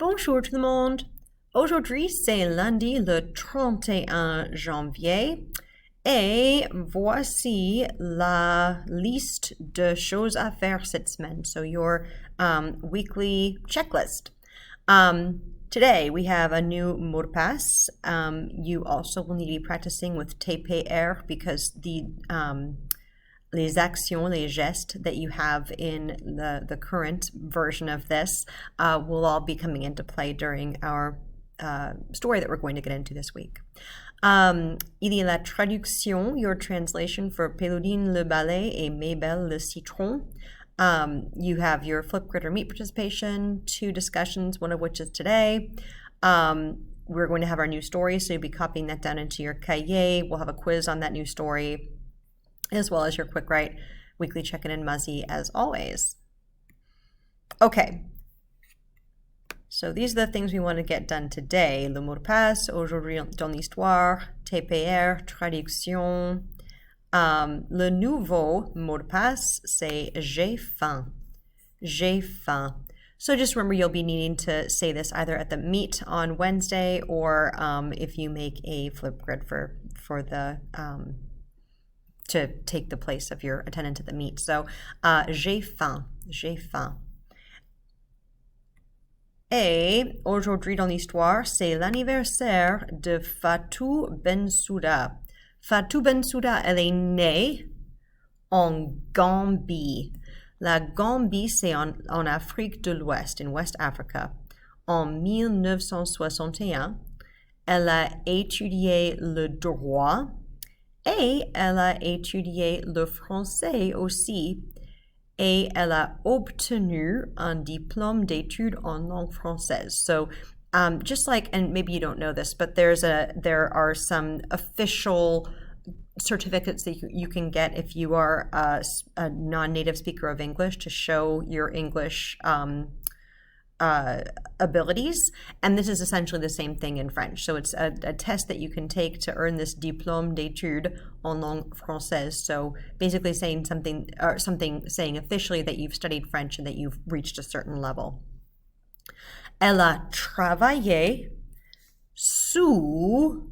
Bonjour tout le monde. Aujourd'hui, c'est lundi le 31 janvier et voici la liste de choses à faire cette semaine. So your weekly checklist. Today we have a new mot de passe. You also will need to be practicing with TPR because les actions, les gestes that you have in the current version of this will all be coming into play during our story that we're going to get into this week. Il y a la traduction, your translation for Pélodine le balai et Mabel le citron. You have your Flipgrid or Meet participation, 2 discussions, one of which is today. We're going to have our new story, so you'll be copying that down into your cahier. We'll have a quiz on that new story, as well as your quick write, weekly check-in, and Muzzy as always. Okay, so these are the things we want to get done today. Le mot de passe, aujourd'hui dans l'histoire, TPR, traduction. Le nouveau mot de passe, c'est j'ai faim. J'ai faim. So just remember you'll be needing to say this either at the meet on Wednesday or if you make a Flipgrid for the to take the place of your attendant at the meet. So, j'ai faim, j'ai faim. Et aujourd'hui dans l'histoire, c'est l'anniversaire de Fatou Bensouda. Fatou Bensouda, elle est née en Gambie. La Gambie, c'est en Afrique de l'Ouest, in West Africa, en 1961. Elle a étudié le droit et elle a étudié le français aussi, et elle a obtenu un diplôme d'études en langue française. So, just like, and maybe you don't know this, but there are some official certificates that you can get if you are a non-native speaker of English to show your English abilities, and this is essentially the same thing in French. So it's a test that you can take to earn this diplôme d'études en langue française. So basically saying saying officially that you've studied French and that you've reached a certain level. Elle a travaillé sous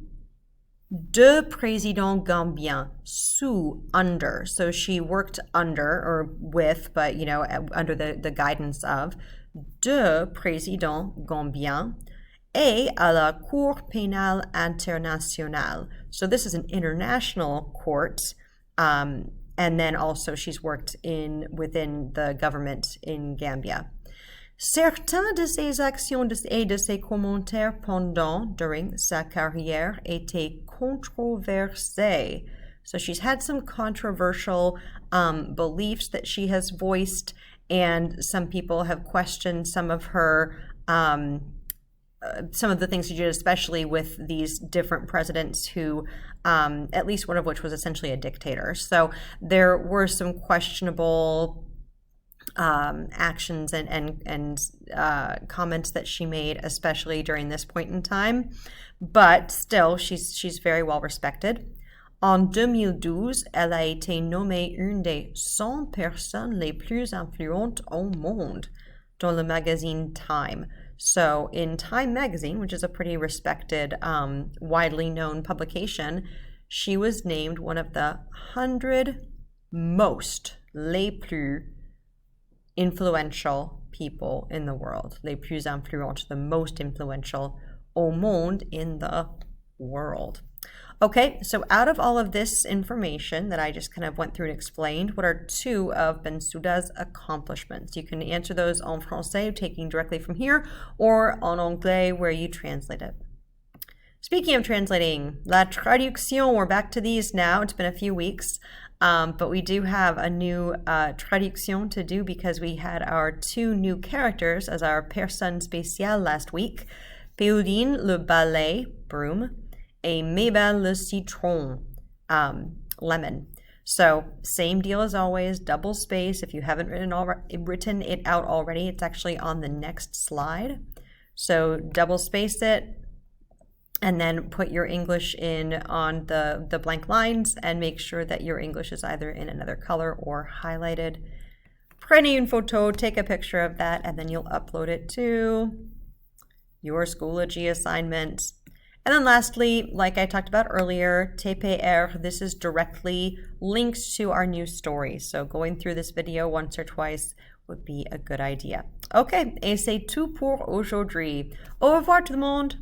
2 présidents gambiens. Sous, under. So she worked under or with, but under the guidance of 2 présidents gambiens et à la Cour pénale internationale. So this is an international court, and then also she's worked within the government in Gambia. Certains de ses actions et de ses commentaires during sa carrière étaient controversés. So she's had some controversial beliefs that she has voiced, and some people have questioned some of her, some of the things she did, especially with these different presidents who, at least one of which was essentially a dictator. So there were some questionable actions and comments that she made, especially during this point in time. But still, she's very well respected. En 2012, elle a été nommée une des 100 personnes les plus influentes au monde dans le magazine Time. So in Time magazine, which is a pretty respected, widely known publication, she was named one of the 100 most, les plus influential people in the world. Les plus influentes, the most influential au monde, in the world. Okay, so out of all of this information that I just kind of went through and explained, what are 2 of Bensouda's accomplishments? You can answer those en français, taking directly from here, or en anglais, where you translate it. Speaking of translating, la traduction, we're back to these now. It's been a few weeks, but we do have a new traduction to do because we had our 2 new characters as our personne spéciale last week. Pélodine le balai, broom, et Mabel le citron, lemon. So same deal as always, double space. If you haven't written it out already, it's actually on the next slide. So double space it, and then put your English in on the blank lines, and make sure that your English is either in another color or highlighted. Prenez une photo, take a picture of that, and then you'll upload it to your Schoology assignment. And then lastly, like I talked about earlier, TPR, this is directly linked to our new story. So going through this video once or twice would be a good idea. Ok, et c'est tout pour aujourd'hui. Au revoir tout le monde!